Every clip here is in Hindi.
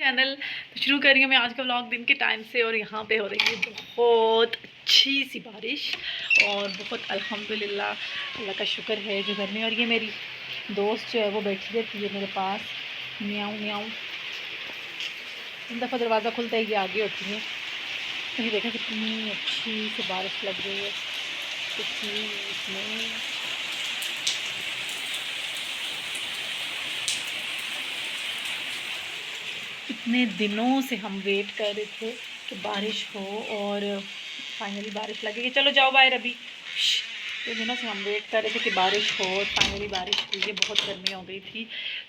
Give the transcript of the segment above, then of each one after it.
चैनल। तो शुरू कर रही हूँ मैं आज का व्लॉग दिन के टाइम से। और यहाँ पे हो रही है बहुत अच्छी सी बारिश और बहुत अल्हम्दुलिल्लाह अल्लाह का शुक्र है जो घर में। और ये मेरी दोस्त जो है वो बैठी रहती है मेरे पास, म्याऊं म्याऊं। इन दफ़ा दरवाज़ा खुलता है ये आगे होती है। तो ये देखा कितनी अच्छी सी बारिश लग रही है कितनी इसमें। इतने दिनों से हम वेट कर रहे थे कि बारिश हो और फाइनली बारिश लगेगी। चलो जाओ बाहर अभी। इतने दिनों से हम वेट कर रहे थे कि बारिश हो और फाइनली बारिश हुई है। बहुत गर्मी हो गई थी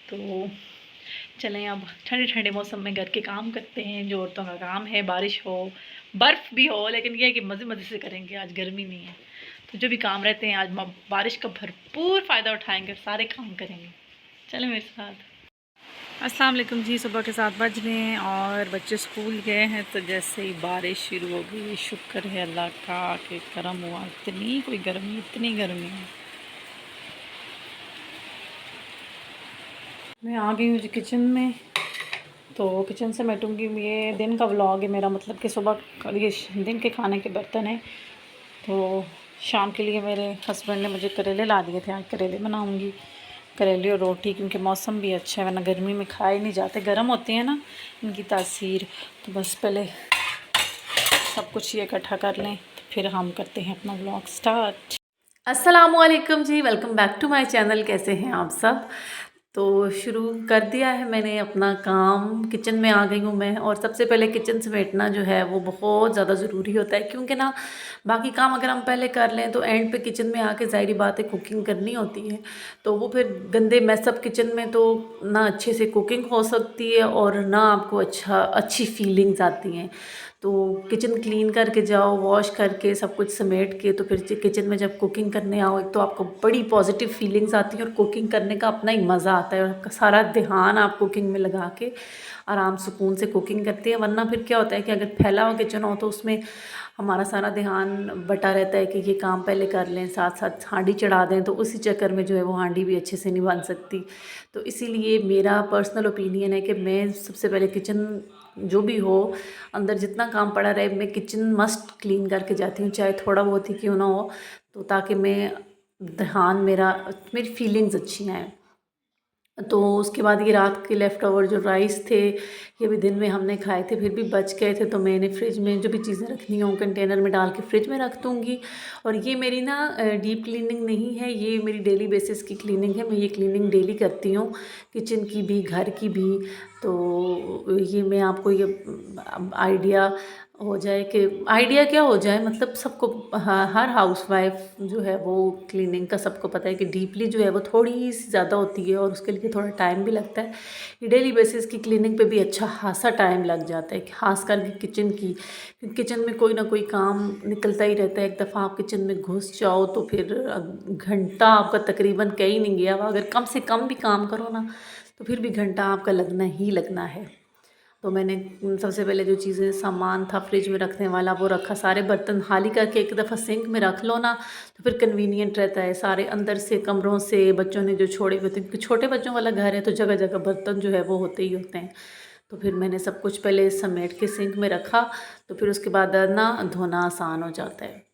तो चलें अब ठंडे ठंडे मौसम में घर के काम करते हैं जो औरतों का काम है। बारिश हो बर्फ़ भी हो लेकिन यह है कि मज़े मज़े से करेंगे। आज गर्मी नहीं है तो जो भी काम रहते हैं आज बारिश का भरपूर फ़ायदा उठाएंगे, सारे काम करेंगे। चलें मेरे साथ। अस्सलाम वालेकुम जी। सुबह के 7 बज रहे हैं और बच्चे स्कूल गए हैं तो जैसे ही बारिश शुरू हो गई। शुक्र है अल्लाह का कि करम हुआ। इतनी कोई गर्मी, इतनी गर्मी है। मैं आ गई हूँ जी किचन में। तो किचन से बैठूँगी। ये दिन का व्लॉग है मेरा, मतलब कि सुबह ये दिन के खाने के बर्तन हैं। तो शाम के लिए मेरे हस्बैंड ने मुझे करेले ला दिए थे। आज करेले बनाऊँगी, करेले और रोटी, क्योंकि मौसम भी अच्छा है वरना गर्मी में खाए नहीं जाते। गर्म होते हैं ना इनकी तासीर। तो बस पहले सब कुछ ये इकट्ठा कर लें तो फिर हम करते हैं अपना व्लॉग स्टार्ट। अस्सलामुअलैकुम जी, welcome back to my channel. कैसे हैं आप सब? तो शुरू कर दिया है मैंने अपना काम। किचन में आ गई हूँ मैं। और सबसे पहले किचन समेटना जो है वो बहुत ज़्यादा ज़रूरी होता है, क्योंकि ना बाकी काम अगर हम पहले कर लें तो एंड पे किचन में आके ज़ाहिर बात है कुकिंग करनी होती है तो वो फिर गंदे मैसअप किचन में तो ना अच्छे से कुकिंग हो सकती है और ना आपको अच्छी फीलिंग्स आती हैं। तो किचन क्लीन करके जाओ, वॉश करके सब कुछ समेट के तो फिर किचन में जब कुकिंग करने आओ एक तो आपको बड़ी पॉजिटिव फीलिंग्स आती हैं और कुकिंग करने का अपना ही मज़ा आता है और आपका सारा ध्यान आप कुकिंग में लगा के आराम सुकून से कुकिंग करते हैं। वरना फिर क्या होता है कि अगर फैला हुआ किचन हो तो उसमें हमारा सारा ध्यान बटा रहता है कि ये काम पहले कर लें, साथ साथ हांडी चढ़ा दें, तो उसी चक्कर में जो है वो हांडी भी अच्छे से नहीं बन सकती। तो इसीलिए मेरा पर्सनल ओपिनियन है कि मैं सबसे पहले किचन जो भी हो अंदर जितना काम पड़ा रहे मैं किचन मस्ट क्लीन करके जाती हूँ, चाहे थोड़ा बहुत ही क्यों ना हो, तो ताकि मैं ध्यान मेरी फीलिंग्स अच्छी आएँ। तो उसके बाद ये रात के लेफ़्ट ओवर जो राइस थे ये भी दिन में हमने खाए थे, फिर भी बच गए थे तो मैंने फ्रिज में जो भी चीज़ें रखनी हों कंटेनर में डाल के फ्रिज में रख दूँगी। और ये मेरी ना डीप क्लीनिंग नहीं है, ये मेरी डेली बेसिस की क्लीनिंग है। मैं ये क्लीनिंग डेली करती हूँ, किचन की भी घर की भी। तो ये मैं आपको ये आइडिया हो जाए कि आइडिया क्या हो जाए, मतलब सबको हर हाउसवाइफ जो है वो क्लीनिंग का सबको पता है कि डीपली जो है वो थोड़ी सी ज़्यादा होती है और उसके लिए थोड़ा टाइम भी लगता है। ये डेली बेसिस की क्लीनिंग पे भी अच्छा खासा टाइम लग जाता है, खास करके किचन की, क्योंकि किचन में कोई ना कोई काम निकलता ही रहता है। एक दफ़ा आप किचन में घुस जाओ तो फिर घंटा आपका तकरीबन कहीं नहीं गया। अगर कम से कम भी काम करो ना तो फिर भी घंटा आपका लगना ही लगना है। तो मैंने सबसे पहले जो चीज़ें सामान था फ्रिज में रखने वाला वो रखा। सारे बर्तन खाली करके एक दफ़ा सिंक में रख लो ना तो फिर कन्वीनियंट रहता है। सारे अंदर से कमरों से बच्चों ने जो छोड़े हुए थे, क्योंकि छोटे बच्चों वाला घर है तो जगह जगह बर्तन जो है वो होते ही होते हैं। तो फिर मैंने सब कुछ पहले समेट के सिंक में रखा तो फिर उसके बाद ना धोना आसान हो जाता है।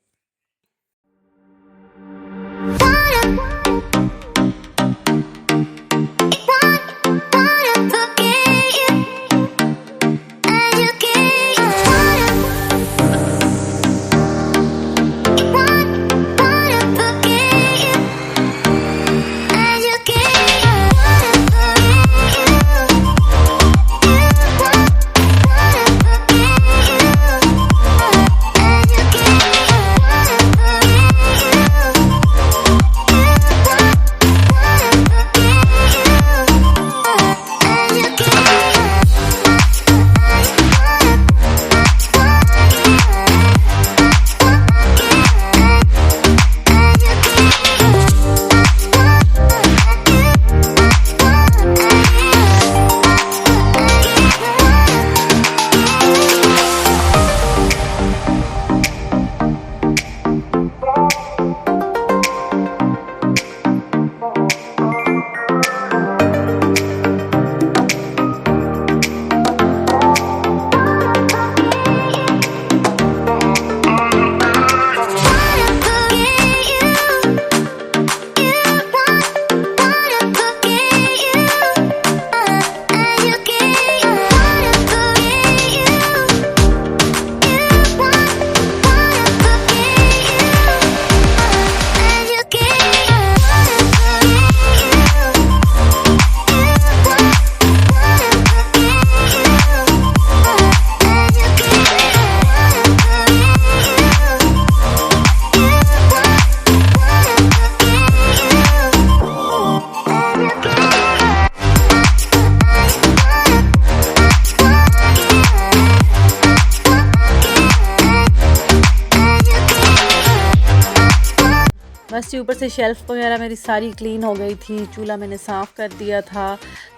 बस ये ऊपर से शेल्फ़ वगैरह मेरी सारी क्लीन हो गई थी, चूल्हा मैंने साफ़ कर दिया था।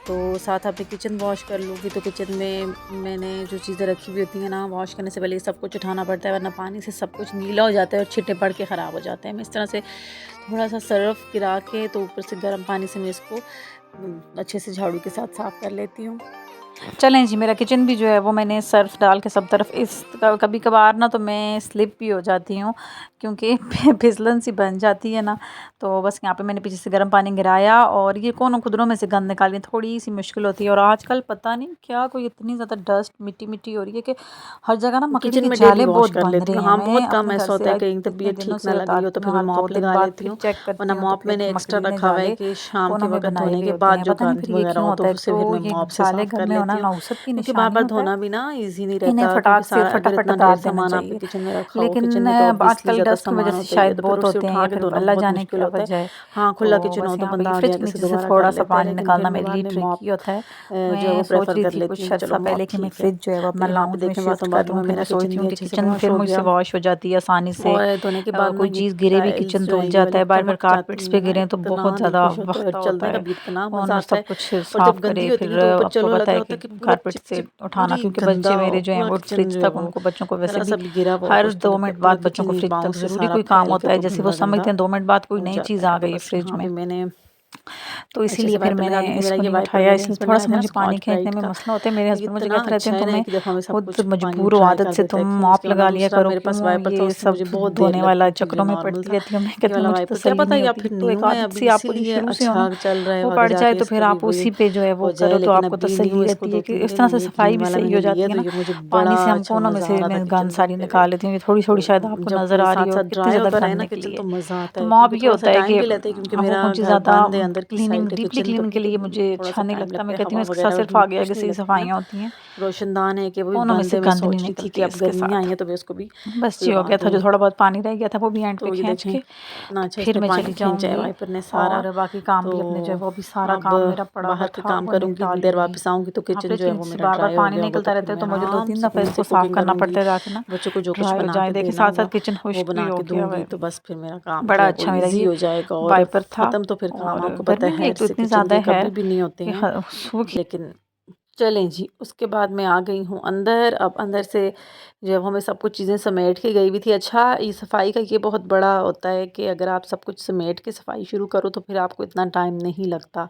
तो साथ अपनी किचन वॉश कर लूँगी, तो किचन में मैंने जो चीज़ें रखी हुई होती हैं ना, वॉश करने से पहले ये सब कुछ उठाना पड़ता है, वरना पानी से सब कुछ गीला हो जाता है और छिट्टे पड़ के ख़राब हो जाते हैं। मैं इस तरह से थोड़ा सा सर्फ़ गिरा के तो ऊपर से गर्म पानी से मैं इसको अच्छे से झाड़ू के साथ साफ़ कर लेती हूँ। चलें जी, मेरा किचन भी जो है वो मैंने सर्फ़ डाल के सब तरफ इस कभी कभार ना तो मैं स्लिप भी हो जाती हूँ, क्योंकि फिसलन सी बन जाती है ना। तो बस यहाँ पे मैंने पीछे से गर्म पानी गिराया और ये कोनों खुदरों में से गंद निकालनी थोड़ी सी मुश्किल होती है। और आजकल पता नहीं क्या कोई इतनी ज़्यादा डस्ट मिट्टी मिट्टी हो रही है कि हर जगह ना मकड़ी किचन के में डेली जाले वॉश बहुत कर बन लेती रहे हूँ। हैं। हाँ, मैं बहुत कम अपने घर ऐसा से होता है आई कहीं इतने तबीयत दिनों ठीक ना से लग रही हो तो उतारती फिर हूँ मैं हर मॉप 2 दिन लगा बाद लेती फिर हूँ, चेक करती वरना हूँ, तो मॉप फिर मैंने एक्स्ट्रा मकड़ी ने रखा हुआ है जाले कि शाम के कोनों में वक़्त बनाए धोने हुए के होते बाद हैं। जो पता नहीं गंद फिर ये वगैरह क्यों हो होता तो है। उससे फिर तो मैं ये मॉप से जाले साफ़ घर कर में होना लेती हूँ। नौसत की क्योंकि निशानी बार-बार होता है, धोना भी ना ईज़ी नहीं इन्हें रहता, क्योंकि फटाक से सारा अगर फटाफट इतना ढेर उतार देना सामान आपने चाहिए। किचन में रखा हो, लेकिन किचन में तो ऑब्वियसली आजकल ज़्यादा डस्ट की सामान वजह से होता ही है, शायद तो फिर बहुत उसे होते हैं उठा या के फिर धोना अल्लाह बहुत जाने मुश्किल क्या होता है। वजह है। हाँ, खुला तो किचन बस हो तो यहाँ पे ये बंदा आगे फ्रिज के आगे से नीचे से दोबारा कर थोड़ा सा लेता है, पानी लेकिन फिर निकालना मैं मेरे बाद लिए में मॉप ट्रिकी होता है। जो है वो मैं सोच प्रेफ़र रही कर थी कुछ लेती हूँ कि चलो अर्सा मॉप पहले कि मैं ठीक है। फ्रिज जो है वो तो अपना यहाँ पे लाउंज में देखें शिफ्ट बातों कर बातों दूँ, में क्योंकि मेरा सोचती किचन भी हूँ कि अच्छे से किचन वॉश फिर हो मुझसे गया। वॉश हो जाती है आसानी से। और धोने के बाद कोई ना ये चीज़ गिरे भी टाइल्स किचन जो धुल है ये जाता वाली है, बार बार चमक कारपेट्स जाती पे हैं ना, गिरे तो इतना बहुत दिल ज़्यादा खुश होता है और वक्त होता चलने का है भी इतना मज़ा कौन आता सब है। कुछ और जब साफ़ गंदी करे। होती है फिर ना तो ऊपर आपको चलो पता लग रहा है होता कि है कि पूरा कारपेट से चिप-चिप उठाना, पूरी क्योंकि गंदा बच्चे मेरे जो हैं पूरा वो किचन फ्रिज जो है तक, वो उनको बच्चों को वैसे ज़रा भी सा भी गिरा हुआ हर कुछ तो 2 लगता है मिनट पूरा बाद बच्चों किचन को ही फ्रिज पाँव तक से ज़रूरी सारा कोई काम फैल के होता है। वो जैसे वो गंदा-गंदा समझते हैं 2 मिनट बाद कोई हो नई जाता चीज़ आ है। तो गई है बस फ्रिज यहाँ में, पे मैंने तो अच्छे इसीलिए से फिर वाइपर लगा दी मैंने थी। मेरा इसको ये नहीं वाइपर उठाया। मेरे इसलिए हस्बैंड थोड़ा ने सा आया ना मुझे पानी स्कॉच खींचने ब्राइट में का, मसला होता है। मेरे तो ये हस्बैंड मुझे इतना कहते रहते हैं अच्छा है ना, तुम्हें एक दफ़ा में सब खुद कुछ पानी मजबूर हो ड्राई आदत कर से देता तुम है मॉप खींच के, वरना लगा लिया दूसरा करो, मेरे पास क्यों वाइपर था ये उससे सब मुझे बहुत देर धोने वाला लगती थी जो चक्रों में नॉर्मल पड़ती था। रहती हूँ। मैं ये कहती हूँ वाला मुझे वाइपर क्या तसल्ली पता नहीं या होती। फिर तो न्यू एक है आदत अभी सी आपको जो इसीलिए शुरू से हो ना अच्छा चल रहा है, वो और आगे पड़ जाए जाके तो फिर इसका भी आप वही उसी पे जो है वो हो करो जाए। तो लेकिन आपको अभी न्यू तसल्ली इसको रहती है कि 2-3 इस दिन तरह हुए से हैं, सफाई ग्रीन भी वाला सही मैंने हो लिया जाती है, है तो ना। ये मुझे पानी बड़ा से हम अच्छा कोनों में मज़ा से आ रहा था गंद किचन सारी धोते हुए। निकाल लेती हूँ, थोड़ी थोड़ी शायद तो आपको जब नज़र आ रही हो साथ-साथ कितनी ड्राई ज़्यादा होता रहे गंद ना निकली किचन है। तो मज़ा आता तो है, मॉप क्योंकि ये थोड़ा-सा होता है टाइम कि भी लेता है, क्योंकि वो मेरा मुझे घर ज़्यादा बंद है, अंदर की क्लीनिंग साइड है डीपली किचन, तो क्लीन के फिर लिए मुझे थोड़ा-सा अच्छा नहीं टाइम लगता। लगता मैं है। कहती हूँ हवा इसके साथ वगैरह सिर्फ भी आगे आगे कुछ नहीं से ही लगती ना। सफाइयाँ होती हैं, रोशनदान है कि वो भी कोनों में बंद से है, मैं गंद नहीं सोच रही थी कि निकलती है अब इसके गर्मियाँ आई साथ। हैं तो मैं उसको भी बस ये हो लगा गया था, जो दूँगी। थोड़ा बहुत पानी रह गया था वो भी एंड पे तो ये खींच देखें के कितना अच्छा फिर इसने मैं पानी चली खींचा है जाऊंगी। वाइपर ने सारा। और बाकी काम तो भी अपने जो है वो भी सारा अब काम मेरा पड़ा हुआ बाहर के था काम वो करूँगी, निपटा इतनी देर लूंगी। वापस आऊँगी तो यहाँ किचन पे जो है वो से मेरा बार बार ड्राई हो पानी गया होगा, निकलता तो फिर रहता है, मैं तो मुझे दो आराम तीन से दफ़ा कहीं से इसको साफ़ कुकिंग करना करूँगी। पड़ता है ताकि ना बच्चों को जो कुछ ड्राई हो बना जाए। के देखिए देना साथ साथ होगा किचन वो खुश्क भी बना हो के गया हुआ दूँगी, है। तो बस फिर मेरा काम जो बड़ा है वो अच्छा मेरा ईज़ी ये हो जाएगा। और वाइपर था। ख़त्म तो फिर काम और आपको पता गर्मी है भी हेड एक तो से इतनी किचन ज़्यादा के है कभी भी नहीं होते कि हैं। सूखी। लेकिन चलें जी, उसके बाद मैं आ गई हूँ अंदर। अब अंदर से जब हमें सब कुछ चीज़ें समेट के गई हुई थी। अच्छा, ये सफाई का ये बहुत बड़ा होता है कि अगर आप सब कुछ समेट के सफाई शुरू करो तो फिर आपको इतना टाइम नहीं लगता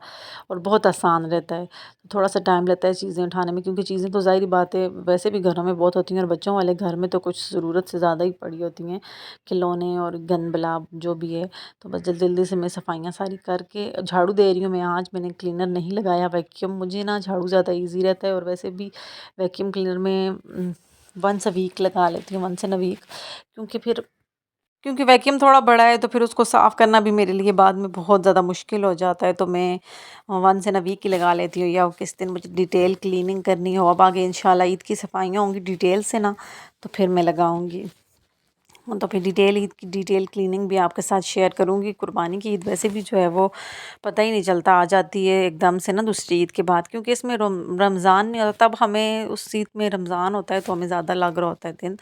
और बहुत आसान रहता है। थोड़ा सा टाइम लगता है चीज़ें उठाने में, क्योंकि चीज़ें तो ज़ाहिर बात है वैसे भी घरों में बहुत होती हैं, और बच्चों वाले घर में तो कुछ ज़रूरत से ज़्यादा ही पड़ी होती हैं, खिलौने और गंद बला जो भी है। तो बस जल्दी जल्दी से मैं सफाइयाँ सारी करके झाड़ू दे रही हूँ। मैं आज मैंने क्लीनर नहीं लगाया, वैक्यूम, मुझे ना झाड़ू ज़्यादा ईजी रहता है, और वैसे भी वैक्यूम क्लीनर में वंस अ वीक लगा लेती हूँ, वंस इन अ वीक। क्योंकि फिर क्योंकि वैक्यूम थोड़ा बड़ा है तो फिर उसको साफ़ करना भी मेरे लिए बाद में बहुत ज़्यादा मुश्किल हो जाता है, तो मैं वंस इन अ वीक ही लगा लेती हूँ, या किस दिन मुझे डिटेल क्लीनिंग करनी हो। अब आगे इंशाल्लाह ईद की सफाइयाँ होंगी डिटेल से ना, तो फिर मैं लगाऊंगी। तो फिर डिटेल ईद की डिटेल क्लीनिंग भी आपके साथ शेयर करूँगी। कुर्बानी की ईद वैसे भी जो है वो पता ही नहीं चलता, आ जाती है एकदम से ना दूसरी ईद के बाद, क्योंकि इसमें रमज़ान नहीं होता। तब हमें उस ईद में रमज़ान होता है तो हमें ज़्यादा लग रहा होता है दिन,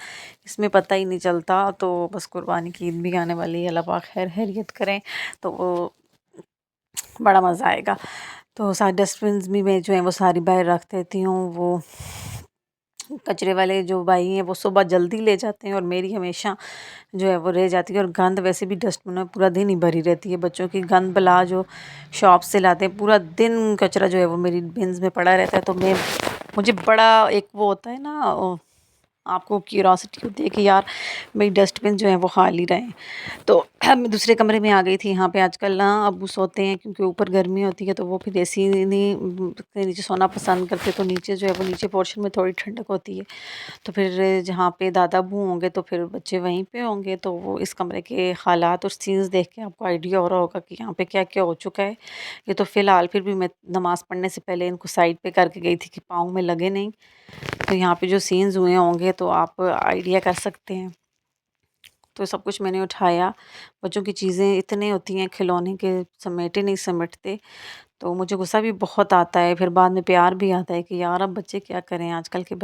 इसमें पता ही नहीं चलता। तो बस कुर्बानी की ईद भी आने वाली है, अल्लाह पाक खैर खैरियत करें तो वो बड़ा मज़ा आएगा। तो सारे डस्टबिन्स भी मैं जो है वो सारी बाहर रख देती हूँ। वो कचरे वाले जो भाई हैं वो सुबह जल्दी ले जाते हैं, और मेरी हमेशा जो है वो रह जाती है। और गंद वैसे भी डस्टबिन में पूरा दिन ही भरी रहती है, बच्चों की गंद बला जो शॉप से लाते हैं, पूरा दिन कचरा जो है वो मेरी बिन्स में पड़ा रहता है। तो मैं मुझे बड़ा एक वो होता है ना, आपको क्यूरोसिटी होती है कि यार मेरी डस्टबिन जो है वो खाली रहें। तो मैं दूसरे कमरे में आ गई थी। यहाँ पे आजकल ना अब्बू सोते हैं, क्योंकि ऊपर गर्मी होती है तो वो फिर एसी नहीं के नीचे सोना पसंद करते, तो नीचे जो है वो नीचे पोर्शन में थोड़ी ठंडक होती है। तो फिर जहाँ पे दादा अब्बू होंगे तो फिर बच्चे वहीं पे होंगे, तो वो इस कमरे के हालात और सीन्स देख के आपको आइडिया हो रहा होगा कि यहाँ पे क्या क्या हो चुका है। ये तो फ़िलहाल फिर भी मैं नमाज़ पढ़ने से पहले इनको साइड पे करके गई थी कि पाँव में लगे नहीं। तो यहाँ पे जो सीन्स हुए होंगे तो आप आइडिया कर सकते हैं। तो सब कुछ मैंने उठाया, बच्चों की चीज़ें इतनी होती हैं खिलौने के, समेटे नहीं समेटते। तो मुझे गुस्सा भी बहुत आता है, फिर बाद में प्यार भी आता है कि यार अब बच्चे क्या करें। आजकल के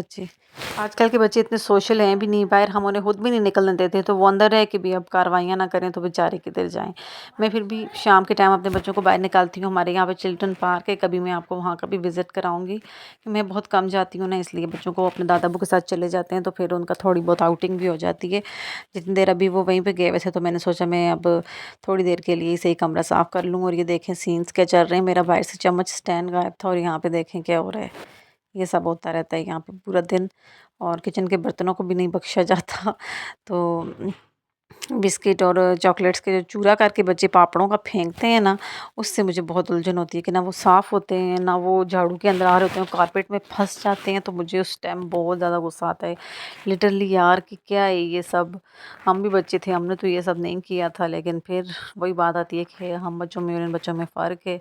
बच्चे इतने सोशल हैं भी नहीं, बाहर हम उन्हें खुद भी नहीं निकलने देते, तो वो अंदर है कि भी अब कार्रवाइयाँ ना करें तो बेचारे किधर जाएं। मैं फिर भी शाम के टाइम अपने बच्चों को बाहर निकालती हूँ। हमारे यहाँ पे चिल्ड्रन पार्क है, कभी मैं आपको वहाँ का भी विज़िट कराऊंगी। कि मैं बहुत कम जाती हूँ ना, इसलिए बच्चों को अपने दादा अबू के साथ चले जाते हैं, तो फिर उनका थोड़ी बहुत आउटिंग भी हो जाती है। जितनी देर अभी वो वहीं पे गए हुए थे, तो मैंने सोचा मैं अब थोड़ी देर के लिए सही कमरा साफ़ कर लूँ। और ये देखें सीन्स क्या चल रहे हैं, मेरा बाहर से चम्मच स्टैंड गायब था और यहाँ पे देखें क्या हो रहा है। ये सब होता रहता है यहाँ पे पूरा दिन, और किचन के बर्तनों को भी नहीं बख्शा जाता। तो बिस्किट और चॉकलेट्स के जो चूरा करके बच्चे पापड़ों का फेंकते हैं ना, उससे मुझे बहुत उलझन होती है कि ना वो साफ़ होते हैं, ना वो झाड़ू के अंदर आ रहे होते हैं, कारपेट में फंस जाते हैं। तो मुझे उस टाइम बहुत ज़्यादा गुस्सा आता है लिटरली यार कि क्या है ये सब। हम भी बच्चे थे, हमने तो ये सब नहीं किया था, लेकिन फिर वही बात आती है कि हम बच्चों में और इन बच्चों में फ़र्क है।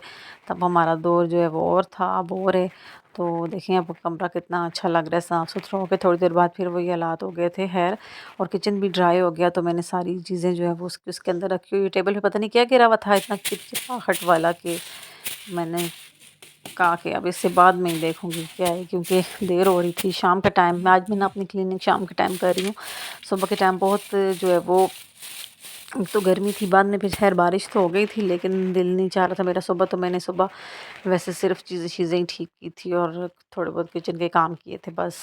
तब हमारा दौर जो है वो और था, अब और है। तो देखिए अब कमरा कितना अच्छा लग रहा है साफ़ सुथरा हो के। थोड़ी देर बाद फिर वही हालात हो गए थे खैर, और किचन भी ड्राई हो गया। तो मैंने सारी चीज़ें जो है वो उसके अंदर रखी हुई। टेबल पे पता नहीं क्या गिरा हुआ था इतना चिपचिपाहट वाला, कि मैंने कहा कि अब इससे बाद में ही देखूंगी क्या है, क्योंकि देर हो रही थी। शाम का टाइम में आज मैंने अपनी क्लीनिंग शाम के टाइम कर रही हूँ। सुबह के टाइम बहुत जो है वो, एक तो गर्मी थी, बाद में फिर खैर बारिश तो हो गई थी, लेकिन दिल नहीं चाह रहा था मेरा सुबह। तो मैंने सुबह वैसे सिर्फ चीज़ें ही ठीक की थी और थोड़े बहुत किचन के काम किए थे बस।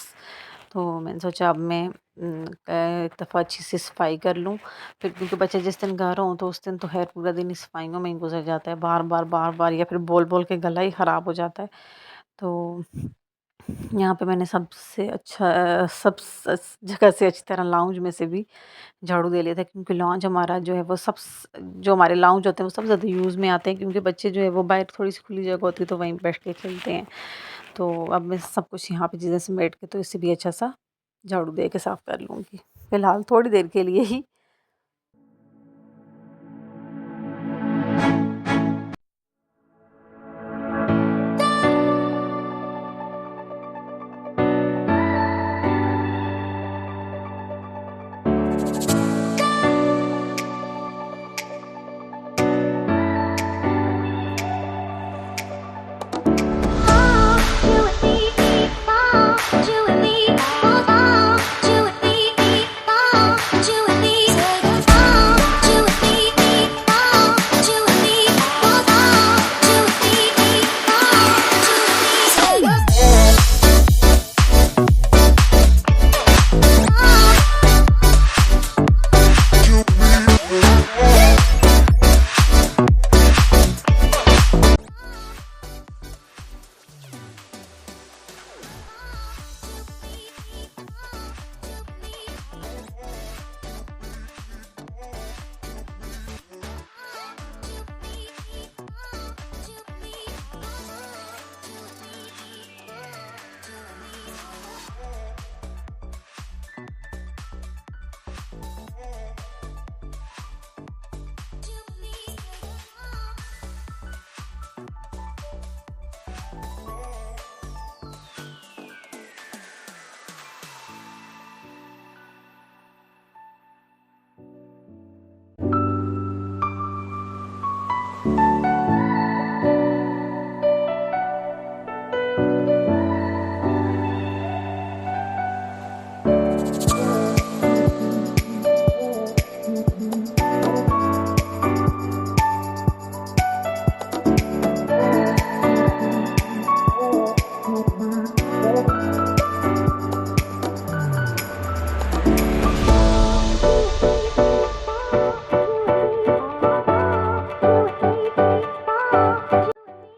तो मैंने सोचा अब मैं एक दफ़ा अच्छी से सफाई कर लूँ। फिर क्योंकि बच्चे जिस दिन घर हों तो उस दिन तो खैर पूरा दिन इस सफाइयों में ही गुजर जाता है, बार बार या फिर बोल बोल के गला ही ख़राब हो जाता है। तो यहाँ पे मैंने सबसे अच्छा जगह से अच्छी तरह लाउंज में से भी झाड़ू दे लिया था, क्योंकि लॉन्च हमारा जो है वो जो हमारे लाउंज होते हैं वो सब ज़्यादा यूज़ में आते हैं, क्योंकि बच्चे जो है वो बाहर थोड़ी सी खुली जगह होती है तो वहीं बैठ के खेलते हैं। तो अब मैं सब कुछ यहाँ पे चीज़ें समेट के तो इसे भी अच्छा सा झाड़ू दे के साफ़ कर लूँगी, फ़िलहाल थोड़ी देर के लिए ही।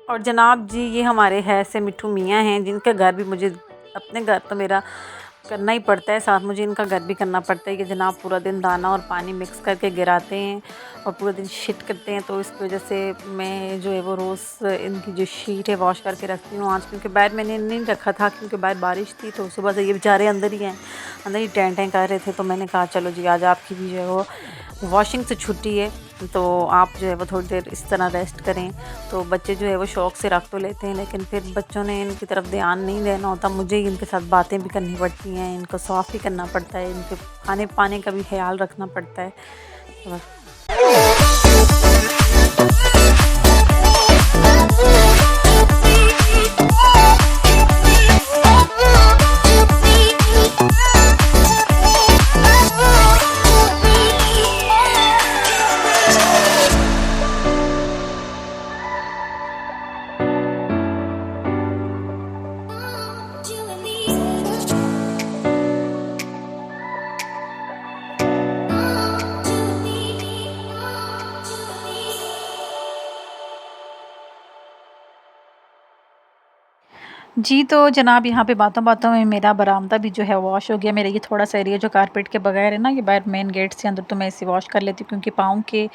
और जनाब जी ये हमारे है से मिट्ठू मियाँ हैं, जिनका घर भी मुझे, अपने घर तो मेरा करना ही पड़ता है, साथ मुझे इनका घर भी करना पड़ता है। कि जनाब पूरा दिन दाना और पानी मिक्स करके गिराते हैं और पूरा दिन शिट करते हैं। तो इसकी वजह से मैं जो है वो रोज़ इनकी जो शीट है वॉश करके रखती हूँ। आज क्योंकि बाहर मैंने नहीं रखा था, क्योंकि बाहर बारिश थी, तो सुबह से ये बेचारे अंदर ही हैं, अंदर ही टें कर रहे थे। तो मैंने कहा चलो जी आज आपकी भी जो है वो वॉशिंग से छुट्टी है, तो आप जो है वो थोड़ी देर इस तरह रेस्ट करें। तो बच्चे जो है वो शौक़ से रख तो लेते हैं, लेकिन फिर बच्चों ने इनकी तरफ ध्यान नहीं देना होता। मुझे ही इनके साथ बातें भी करनी पड़ती हैं, इनको साफ़ भी करना पड़ता है, इनके खाने पाने का भी ख्याल रखना पड़ता है। जी, तो जनाब यहाँ पे बातों-बातों में मेरा बरामदा भी जो है वॉश हो गया। मेरा ये थोड़ा-सा एरिया जो कारपेट के बगैर है ना, ये बाहर मेन गेट से अंदर तो मैं इसे वॉश कर लेती हूँ, क्योंकि पाँव के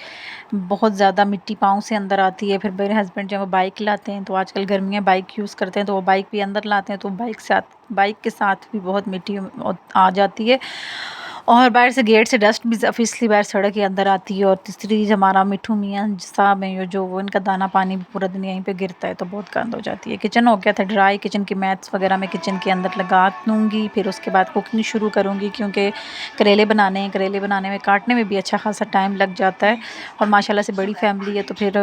बहुत ज़्यादा मिट्टी पाँव से अंदर आती है। फिर मेरे हस्बैंड जो है वो बाइक लाते हैं, तो आजकल गर्मियाँ बाइक यूज़ करते हैं, तो वो बाइक भी अंदर लाते हैं, तो बाइक के साथ भी बहुत मिट्टी आ जाती है। और बाहर से गेट से डस्ट भी ऑब्वियसली बाहर सड़क के अंदर आती है। और तीसरी चीज़, हमारा मिट्ठू मियाँ साहब हैं जो वो इनका दाना पानी भी पूरा दिन यहीं पे गिरता है, तो बहुत गंद हो जाती है। किचन हो गया था ड्राई, किचन की मैट्स वगैरह मैं किचन के अंदर लगा दूँगी। फिर उसके बाद कुकिंग शुरू करूँगी, क्योंकि करेले बनाने हैं। करेले बनाने में काटने में भी अच्छा खासा टाइम लग जाता है, और माशाल्लाह से बड़ी फैमिली है, तो फिर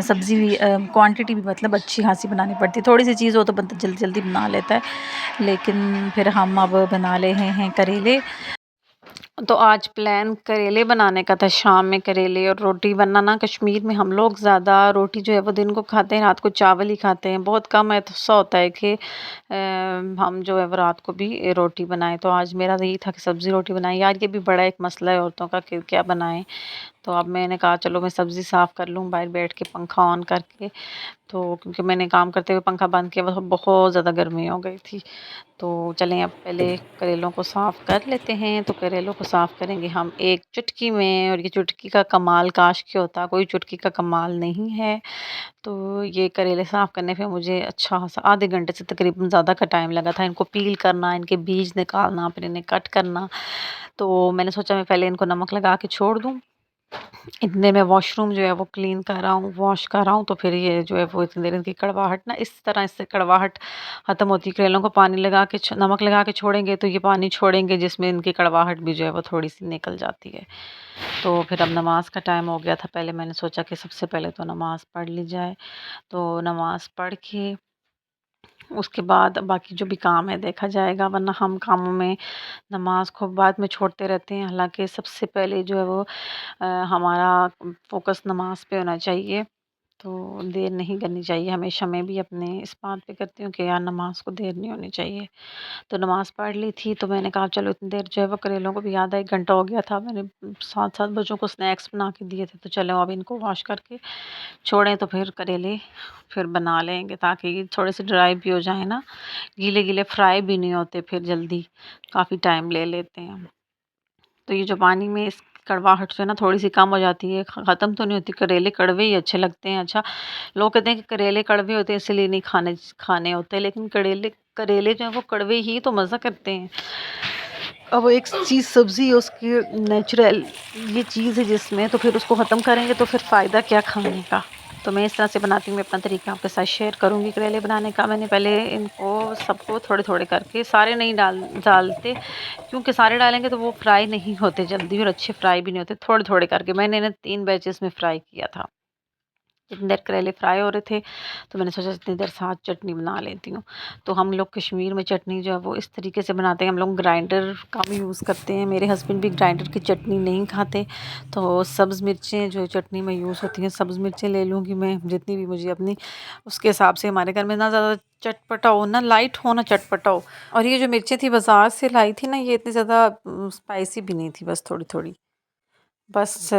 सब्ज़ी भी क्वांटिटी भी मतलब अच्छी खासी बनानी पड़ती है। थोड़ी सी चीज़ हो तो बंदा जल्दी जल्दी बना लेता है, लेकिन फिर हम अब बना रहे हैं करेले। तो आज प्लान करेले बनाने का था, शाम में करेले और रोटी। वरना ना कश्मीर में हम लोग ज़्यादा रोटी जो है वो दिन को खाते हैं, रात को चावल ही खाते हैं। बहुत कम ऐसा होता है कि हम जो है वो रात को भी रोटी बनाएं। तो आज मेरा यही था कि सब्ज़ी रोटी बनाई। यार ये भी बड़ा एक मसला है औरतों का कि क्या बनाएं। तो अब मैंने कहा चलो मैं सब्ज़ी साफ़ कर लूँ बाहर बैठ के पंखा ऑन करके। तो क्योंकि मैंने काम करते हुए पंखा बंद किया, बहुत ज़्यादा गर्मी हो गई थी। तो चलें अब पहले करेलों को साफ़ कर लेते हैं। तो करेलों को साफ़ करेंगे हम एक चुटकी में, और ये चुटकी का कमाल काश के होता, कोई चुटकी का कमाल नहीं है। तो ये करेले साफ़ करने पे मुझे अच्छा खासा आधे घंटे से तकरीबन ज़्यादा का टाइम लगा था। इनको पील करना, इनके बीज निकालना, फिर इन्हें कट करना। तो मैंने सोचा मैं पहले इनको नमक लगा के छोड़ दूँ। इतने में वॉशरूम जो है वो क्लीन कर रहा हूँ, वॉश कर रहा हूँ, तो फिर ये जो है वो इतनी देर इनकी कड़वाहट ना इस तरह इससे कड़वाहट ख़त्म होती है। करेलों को पानी लगा के नमक लगा के छोड़ेंगे तो ये पानी छोड़ेंगे, जिसमें इनकी कड़वाहट भी जो है वो थोड़ी-सी निकल जाती है। तो फिर अब नमाज़ का टाइम हो गया था। पहले मैंने सोचा कि सबसे पहले तो नमाज़ पढ़ ली जाए। तो नमाज़ पढ़ के उसके बाद बाकी जो भी काम है देखा जाएगा, वरना हम कामों में नमाज़ को बाद में छोड़ते रहते हैं। हालाँकि सबसे पहले जो है वो हमारा फ़ोकस नमाज़ पे होना चाहिए। तो देर नहीं करनी चाहिए। हमेशा मैं भी अपने इस बात पे करती हूँ कि यार नमाज़ को देर नहीं होनी चाहिए। तो नमाज़ पढ़ ली थी, तो मैंने कहा चलो इतनी देर जो है वो करेलों को भी आधा 1 घंटा हो गया था। मैंने 7-7 बच्चों को स्नैक्स बना के दिए थे, तो चलो अब इनको वॉश करके छोड़ें तो फिर करेले फिर बना लेंगे, ताकि ये थोड़े से ड्राई भी हो जाएँ ना, गीले-गीले फ्राई भी नहीं होते फिर जल्दी, काफ़ी टाइम ले लेते हैं। तो ये जो पानी में इस कड़वाहट से ना थोड़ी-सी कम हो जाती है, ख़त्म तो नहीं होती। करेले कड़वे ही अच्छे लगते हैं। अच्छा, लोग कहते हैं कि करेले कड़वे होते हैं इसलिए नहीं खाने खाने होते, लेकिन करेले करेले जो हैं वो कड़वे ही तो मज़ा करते हैं। अब एक चीज़ सब्ज़ी है उसकी नेचुरल ये चीज़ है जिसमें, तो फिर उसको ख़त्म करेंगे तो फिर फ़ायदा क्या खाने का। तो मैं इस तरह से बनाती हूँ, मैं अपना तरीका आपके साथ शेयर करूँगी करेले बनाने का। मैंने पहले इनको सबको थोड़े-थोड़े करके, सारे नहीं डालते, क्योंकि सारे डालेंगे तो वो फ्राई नहीं होते जल्दी और अच्छे फ्राई भी नहीं होते। थोड़े-थोड़े करके मैंने इन्हें 3 बैचेज़ में फ्राई किया था। जितनी देर करेले फ्राई हो रहे थे, तो मैंने सोचा जितनी देर साथ चटनी बना लेती हूँ। तो हम लोग कश्मीर में चटनी जो है वो इस तरीके से बनाते हैं, हम लोग ग्राइंडर कम यूज़ करते हैं। मेरे हस्बैंड भी ग्राइंडर की चटनी नहीं खाते। तो सब्ज़ मिर्चें जो चटनी में यूज़ होती हैं, सब्ज़ मिर्चें ले लूँगी मैं जितनी भी मुझे अपनी उसके हिसाब से। हमारे घर में ना ज़्यादा चटपटा हो, ना लाइट हो, ना चटपटा हो। और ये जो मिर्चें थी बाज़ार से लाई थी ना, ये इतनी ज़्यादा स्पाइसी भी नहीं थी, बस थोड़ी-थोड़ी। बस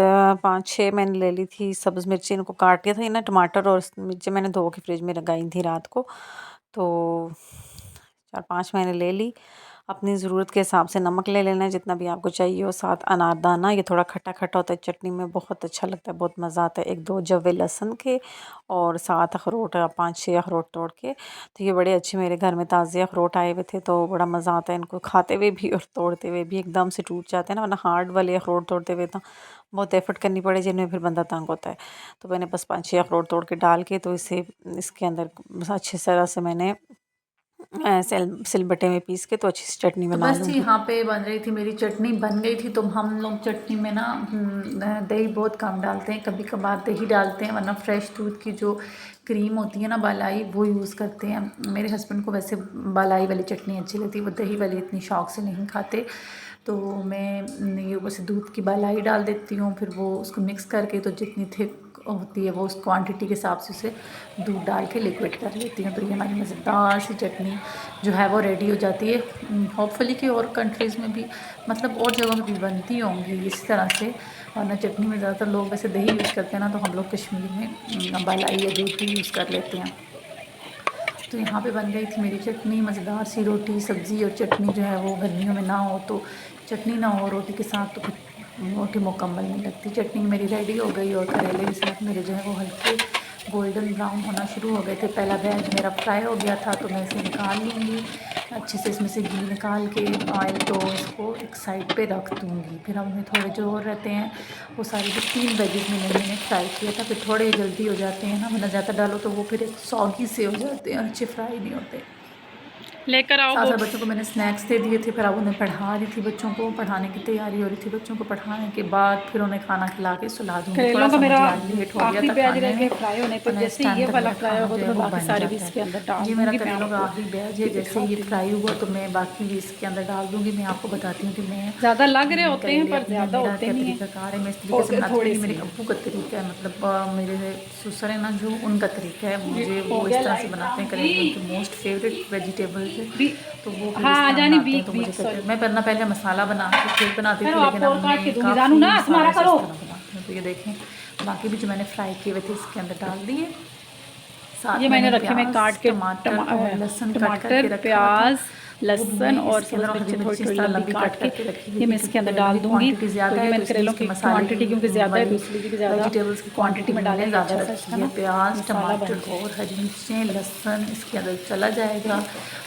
5-6 मैंने ले ली थी सब्ज़ मिर्ची। इनको काट लिया था। ये ना टमाटर और मिर्ची मैंने धो के फ्रिज में लगाई थी रात को। तो 4-5 मैंने ले ली। अपनी ज़रूरत के हिसाब से नमक ले लेना है जितना भी आपको चाहिए हो। साथ अनारदाना, ये थोड़ा खट्टा-खट्टा होता है, चटनी में बहुत अच्छा लगता है, बहुत मज़ा आता है। 1-2 जवे लहसुन के, और 7 अखरोट, 5-6 अखरोट तोड़ के। तो ये बड़े अच्छे मेरे घर में ताज़े अखरोट आए हुए थे, तो बड़ा मज़ा आता है इनको खाते हुए भी और तोड़ते हुए भी। एकदम से टूट जाते हैं ना, वरना हार्ड वाले अखरोट तोड़ते हुए तो बहुत एफ़र्ट करनी पड़े, जिनमें फिर बंदा तंग होता है। तो मैंने बस 5-6 अखरोट तोड़ के डाल के, तो इसे इसके अंदर अच्छी तरह से मैंने सिलबट्टे में पीस के तो अच्छी सी चटनी तो बना बस जी लूँगी। यहाँ पे बन रही थी मेरी चटनी, बन गई थी। तो हम लोग चटनी में ना दही बहुत कम डालते हैं, कभी कभार दही डालते हैं, वरना फ्रेश दूध की जो क्रीम होती है ना बालाई, वो यूज़ करते हैं। मेरे हस्बैंड को वैसे बालाई वाली चटनी अच्छी लगती है, वो दही वाली इतनी शौक से नहीं खाते। तो मैं ये बस दूध की बालाई डाल देती हूँ, फिर वो उसको मिक्स करके, तो जितनी थिक होती है वो उस क्वांटिटी के हिसाब से उसे दूध डाल के लिक्विड कर लेती हूँ। तो ये हमारी मज़ेदार सी चटनी जो है वो रेडी हो जाती है। होपफुली कि और कंट्रीज़ में भी, मतलब और जगहों में भी बनती होंगी इसी तरह से। वरना चटनी में ज़्यादातर लोग वैसे दही यूज़ करते हैं ना, तो हम लोग कश्मीर में बालाई या दूध भी यूज़ कर लेते हैं। तो यहाँ पे बन गई थी मेरी चटनी, मज़ेदार सी रोटी सब्ज़ी। और चटनी जो है वो गर्मियों में ना हो तो, चटनी ना हो रोटी के साथ तो कुछ रोटी मुकम्मल नहीं लगती। चटनी मेरी रेडी हो गई और करेले के साथ मेरे जो है वो हल्के गोल्डन ब्राउन होना शुरू हो गए थे। पहला बैच मेरा फ्राई हो गया था, तो मैं इसे निकाल लूँगी अच्छे से, इसमें से घी निकाल के ऑयल, तो इसको एक साइड पे रख दूँगी। फिर हमें थोड़े जो और रहते हैं वो सारे जो 3 वेजेस मैंने फ्राई किया था, फिर थोड़े जल्दी हो जाते हैं ना, वरना ज़्यादा डालो तो वो फिर एक सॉगी से हो जाते हैं और अच्छे फ्राई नहीं होते। लेकर आओ साथ साथ बुक्स। बच्चों को मैंने स्नैक्स दे दिए थे, फिर अब उन्हें पढ़ा रही थी, बच्चों को पढ़ाने की तैयारी हो रही थी। बच्चों को पढ़ाने के बाद फिर उन्हें खाना खिला के सुला दूँगी। थोड़ा करेलों का सा मेरा मुझे आज लेट हो गया आखिरी था बैच खाने रह में, गया फ्राई होने पे, वरना इस जैसे टाइम ये तक वाला मेरा फ्राई खाना होगा जो तो है मैं वो बाकी बन सारे भी जाता है। इसके अंदर डाल ये मेरा दूँगी। मैं करेलों का आपको आखिरी बैच है, भी जैसे ये दिखाती फ्राई हूँ। हुआ तो मैं बाकी भी इसके अंदर डाल दूँगी। मैं आपको बताती हूँ कि मैं ज़्यादा लग रहे होते हैं करेले पर अपने ज़्यादा मेरा होते क्या नहीं हैं, तरीक़ाकार है, मैं इस तरीके से होते बनाती हूँ। थोड़े ये से मेरे हैं। अब्बू का तरीका है, मतलब मेरे ससुर है ना जो, उनका तरीका है। ये मुझे हो वो गया इस तरह से लाइट बनाते ब्राउन हैं, करेले उनकी भी। मोस्ट फेवरेट वेजिटेबल्स है। बी तो वो फिर हाँ इस आ तरह जानी बनाते हैं। बीक तो मुझे बीक कहते सॉरी। हैं, मैं वरना पहले मसाला बना के फिर बनाती थी, करो लेकिन आप अब और काट के मैं दूंगी जानू काफ़ी ना सालों तुम्हारा से करो। इस तरह बनाती हूँ। तो ये देखें, बाकी भी जो मैंने फ्राई किए हुए थे इसके अंदर डाल दिए। ये साथ मैंने मैंने रखे में प्याज काट के टमाटर और लहसुन कट टमाटर करके रखा हुआ था, प्याज वो भी मैं लहसुन और इसके अंदर, सब्ज़ और हरी मिर्ची थोड़ी मिर्ची इस थोड़ी तरह लंबी लंबी कट काट के करके रखी हुई ये थी, मैं इसके क्योंकि अंदर करेलों डाल की दूँगी, क्वांटिटी ज़्यादा क्योंकि है तो मैंने इसलिए करेलों इसके की मसाले क्वांटिटी की क्योंकि ज़्यादा है तो वाली इसलिए भी ज़्यादा वेजिटेबल्स की क्वांटिटी क्वांटिटी में मैंने डालेंगे ज़्यादा अच्छा सा रखी इसका है। ना प्याज मसाला टमाटर बन जाए। और हरी मिर्चें लहसुन इसके अंदर चला जाएगा।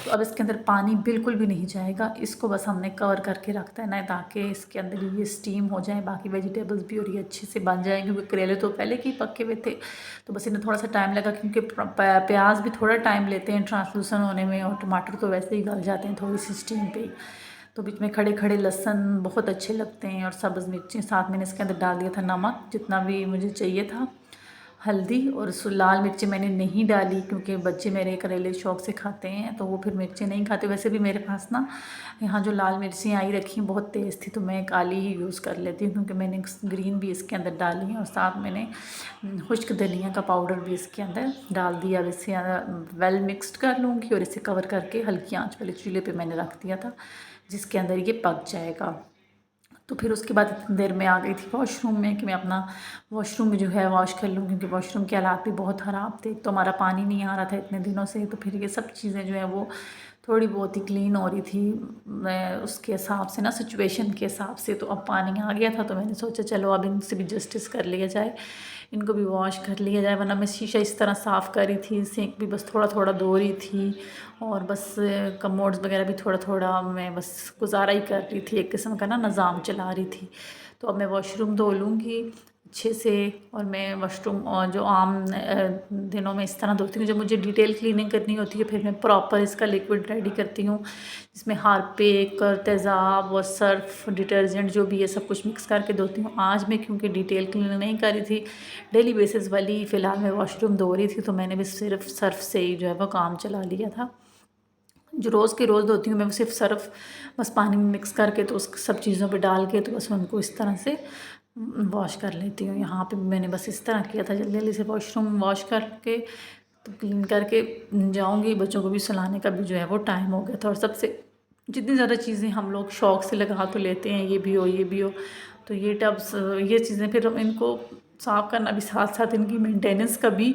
तो अब इसके अंदर पानी बिल्कुल भी नहीं जाएगा, इसको बस हमने कवर करके रखता है ना, ताकि इसके अंदर ये स्टीम हो जाए, बाकी वेजिटेबल्स भी और ये अच्छे से बन जाएंगे। क्योंकि करेले तो पहले के ही पके हुए थे, तो बस इन्हें थोड़ा सा टाइम लगा, क्योंकि प्याज भी थोड़ा टाइम लेते हैं ट्रांसलूसन होने में, और टमाटर तो वैसे ही गल जाते हैं थोड़ी सी स्टीम पे ही। तो बीच में खड़े खड़े लहसुन बहुत अच्छे लगते हैं, और सब्ज़ मिर्ची साथ मैंने इसके अंदर डाल दिया था, नमक जितना भी मुझे चाहिए था, हल्दी, और लाल मिर्ची मैंने नहीं डाली क्योंकि बच्चे मेरे करेले शौक से खाते हैं, तो वो फिर मिर्ची नहीं खाते। वैसे भी मेरे पास ना यहाँ जो लाल मिर्ची आई रखी बहुत तेज़ थी, तो मैं काली ही यूज़ कर लेती हूँ, क्योंकि मैंने ग्रीन भी इसके अंदर डाली है, और साथ मैंने खुश्क धनिया का पाउडर भी इसके अंदर डाल दिया। अब इसे वेल मिक्सड कर लूँगी, और इसे कवर करके हल्की आंच वाले चूल्हे पे मैंने रख दिया था, जिसके अंदर ये पक जाएगा। तो फिर उसके बाद इतनी देर में आ गई थी वॉशरूम में कि मैं अपना वॉशरूम जो है वॉश कर लूँ, क्योंकि वॉशरूम के हालात भी बहुत ख़राब थे। तो हमारा पानी नहीं आ रहा था इतने दिनों से, तो फिर ये सब चीज़ें जो है वो थोड़ी बहुत ही क्लीन हो रही थी। मैं उसके हिसाब से ना, सिचुएशन के हिसाब से, तो अब पानी आ गया था, तो मैंने सोचा चलो अब इनसे भी जस्टिस कर लिया जाए, इनको भी वॉश कर लिया जाए। वरना मैं शीशा इस तरह साफ़ कर रही थी, सिंक भी बस थोड़ा थोड़ा धो रही थी, और बस कमोड्स वगैरह भी थोड़ा थोड़ा मैं बस गुजारा ही कर रही थी, एक किस्म का ना निज़ाम चला रही थी। तो अब मैं वॉशरूम धो लूँगी अच्छे से, और मैं वॉशरूम और जो आम दिनों में इस तरह धोती हूँ। जब मुझे डिटेल क्लीनिंग करनी होती है, फिर मैं प्रॉपर इसका लिक्विड रेडी करती हूँ, जिसमें हारपिक और तेज़ाब और सर्फ डिटर्जेंट जो भी है सब कुछ मिक्स करके धोती हूँ। आज मैं क्योंकि डिटेल क्लीनिंग नहीं कर रही थी, डेली बेसिस वाली फ़िलहाल मैं वॉशरूम धो रही थी, तो मैंने भी सिर्फ सर्फ से ही जो है वो काम चला लिया था। जो रोज़ के रोज़ धोती हूँ मैं, वो सिर्फ सर्फ बस पानी में मिक्स करके, तो उस सब चीज़ों पे डाल के, तो बस उनको इस तरह से वॉश कर लेती हूँ। यहाँ पे मैंने बस इस तरह किया था, जल्दी जल्दी से वॉशरूम वॉश करके तो क्लीन करके जाऊँगी। बच्चों को भी सुलाने का भी जो है वो टाइम हो गया था, और सबसे जितनी ज़्यादा चीज़ें हम लोग शौक़ से लगा तो लेते हैं, ये भी हो ये भी हो, तो ये टब्स ये चीज़ें फिर इनको साफ़ करना भी, साथ साथ इनकी मेंटेनेंस का भी,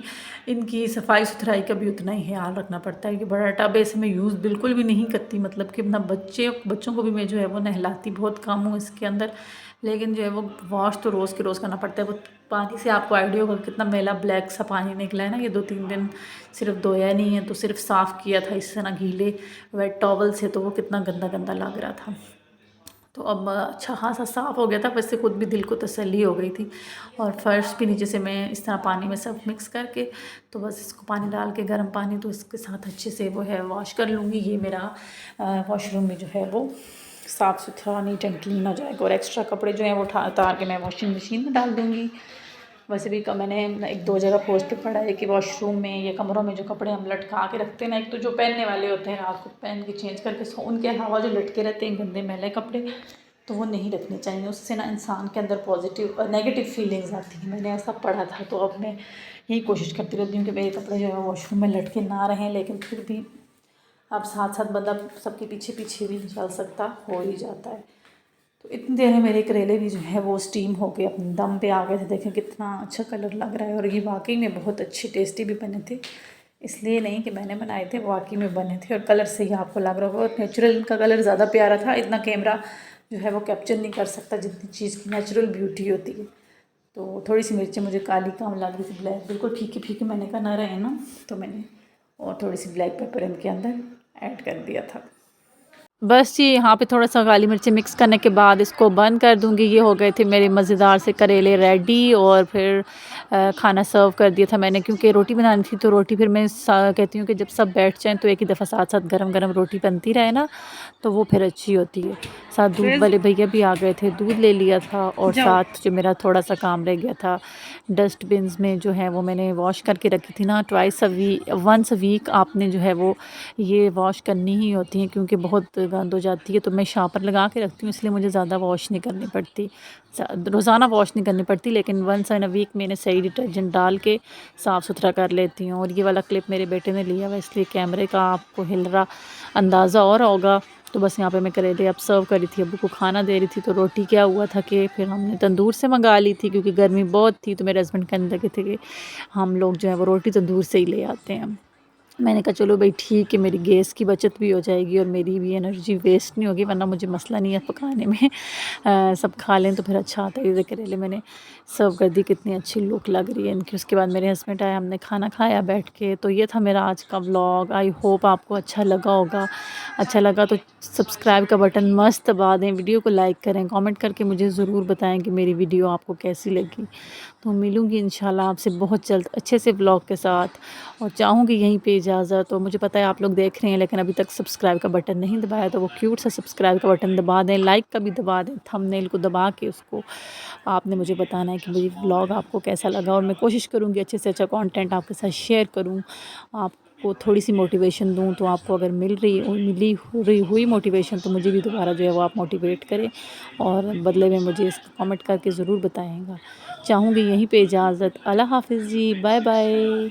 इनकी सफाई सुथराई का भी उतना ही ख्याल रखना पड़ता है। कि बड़ा टब ऐसे मैं यूज़ बिल्कुल भी नहीं करती, मतलब कि अपना बच्चों को भी मैं जो है वो नहलाती बहुत कम हूँ इसके अंदर, लेकिन जो है वो वॉश तो रोज़ के रोज़ करना पड़ता है। वो पानी से आपको आइडिया होगा कितना मैला ब्लैक सा पानी निकला है ना। ये 2-3 दिन सिर्फ धोया नहीं है, तो सिर्फ साफ़ किया था इस तरह गीले वेट टॉवल से, तो वो कितना गंदा गंदा लग रहा था। तो अब अच्छा खासा साफ़ हो गया था, वैसे खुद भी दिल को तसल्ली हो गई थी। और फ़र्श भी नीचे से मैं इस तरह पानी में सब मिक्स करके, तो बस इसको पानी डाल के गर्म पानी, तो इसके साथ अच्छे से वो है वॉश कर लूँगी। ये मेरा वॉशरूम में जो है वो साफ़ सुथरा नीट एंड क्लीन हो जाएगा। और एक्स्ट्रा कपड़े जो हैं वो उतार के मैं वॉशिंग मशीन में डाल दूँगी। वैसे भी मैंने एक दो जगह पोस्ट पे पढ़ा है कि वॉशरूम में या कमरों में जो कपड़े हम लटका के रखते हैं ना, एक तो जो पहनने वाले होते हैं रात को पहन के चेंज करके सो, उनके अलावा जो लटके रहते हैं गंदे मैले कपड़े, तो वो नहीं रखने चाहिए। उससे ना इंसान के अंदर पॉजिटिव और नेगेटिव फीलिंग्स आती हैं, मैंने ऐसा पढ़ा था। तो अब मैं यही कोशिश करती रहती हूँ कि मेरे कपड़े जो है वॉशरूम में लटके ना रहें, लेकिन फिर भी अब साथ साथ बंदा सबके पीछे पीछे भी नहीं चल सकता, हो ही जाता है। तो इतनी देर में मेरे करेले भी जो है वो स्टीम हो के अपने दम पे आ गए थे। देखें कितना अच्छा कलर लग रहा है, और ये वाकई में बहुत अच्छे टेस्टी भी बने थे। इसलिए नहीं कि मैंने बनाए थे, वाकई में बने थे। और कलर से ही आपको लग रहा होगा, और नेचुरल इनका कलर ज़्यादा प्यारा था। इतना कैमरा जो है वो कैप्चर नहीं कर सकता जितनी चीज़ की नेचुरल ब्यूटी होती है। तो थोड़ी सी मिर्चें मुझे काली कम लग रही थी, ब्लैक बिल्कुल फीकी फीकी मैंने कहा ना रहे ना, तो मैंने और थोड़ी सी ब्लैक पेपर इनके अंदर ऐड कर दिया था। बस जी, यहाँ पे थोड़ा-सा काली मिर्ची मिक्स करने के बाद इसको बंद कर दूँगी। ये हो गए थे मेरे मज़ेदार से करेले रेडी। और फिर खाना सर्व कर दिया था मैंने, क्योंकि रोटी बनानी थी। तो रोटी फिर मैं कहती हूँ कि जब सब बैठ जाएँ तो एक ही दफ़ा साथ-साथ गरम-गरम रोटी बनती रहे ना, तो वो फिर अच्छी होती है। साथ दूध वाले भैया भी आ गए थे, दूध ले लिया था। और साथ जो मेरा थोड़ा-सा काम रह गया था, डस्टबिन्स में जो है वो मैंने वॉश करके रखी थी ना, वंस अ वीक आपने जो है वो ये वॉश करनी ही होती हैं, क्योंकि बहुत गंद हो जाती है। तो मैं शापर लगा के रखती हूँ, इसलिए मुझे ज़्यादा वॉश नहीं करनी पड़ती, रोज़ाना वॉश नहीं करनी पड़ती, लेकिन वंस इन अ वीक मैंने सही डिटर्जेंट डाल के साफ़ सुथरा कर लेती हूँ। और ये वाला क्लिप मेरे बेटे ने लिया हुआ, इसलिए कैमरे का आपको हिल रहा अंदाज़ा और होगा। तो बस यहाँ पे मैं करेले अब सर्व करी थी, अब्बू को खाना दे रही थी। तो रोटी क्या हुआ था कि फिर हमने तंदूर से मंगा ली थी, क्योंकि गर्मी बहुत थी। तो मेरे हस्बैंड कहने लगे थे कि हम लोग जो है वो रोटी तंदूर से ही ले आते हैं। मैंने कहा चलो भाई ठीक है, मेरी गैस की बचत भी हो जाएगी और मेरी भी एनर्जी वेस्ट नहीं होगी, वरना मुझे मसला नहीं है पकाने में। सब खा लें तो फिर अच्छा आता है। ये करेले मैंने सर्व कर दी, कितनी अच्छी लुक लग रही है इनकी। उसके बाद मेरे हस्बैंड आए, हमने खाना खाया बैठ के। तो ये था मेरा आज का व्लॉग। आई होप आपको अच्छा लगा होगा। अच्छा लगा तो सब्सक्राइब का बटन मस्त दबा दें, वीडियो को लाइक करें, कमेंट करके मुझे ज़रूर बताएं कि मेरी वीडियो आपको कैसी लगी। तो मिलूँगी इंशाल्लाह आपसे बहुत जल्द अच्छे से व्लॉग के साथ। और चाहूँगी यहीं पे इजाज़त। तो मुझे पता है आप लोग देख रहे हैं लेकिन अभी तक सब्सक्राइब का बटन नहीं दबाया, तो वो क्यूट सा सब्सक्राइब का बटन दबा दें, लाइक का भी दबा दें, थंबनेल को दबा के उसको आपने मुझे बताना है कि मेरी व्लॉग आपको कैसा लगा। और मैं कोशिश करूँगी अच्छे से अच्छा कंटेंट आपके साथ शेयर करूँ, आपको थोड़ी सी मोटिवेशन दूँ। तो आपको अगर मिली हुई मोटिवेशन, तो मुझे भी दोबारा जो है वो आप मोटिवेट करें, और बदले में मुझे इसको कमेंट करके ज़रूर बताएँगा। चाहूँगी यहीं पे इजाज़त। अल्लाह हाफ़िज़ जी, बाय बाय।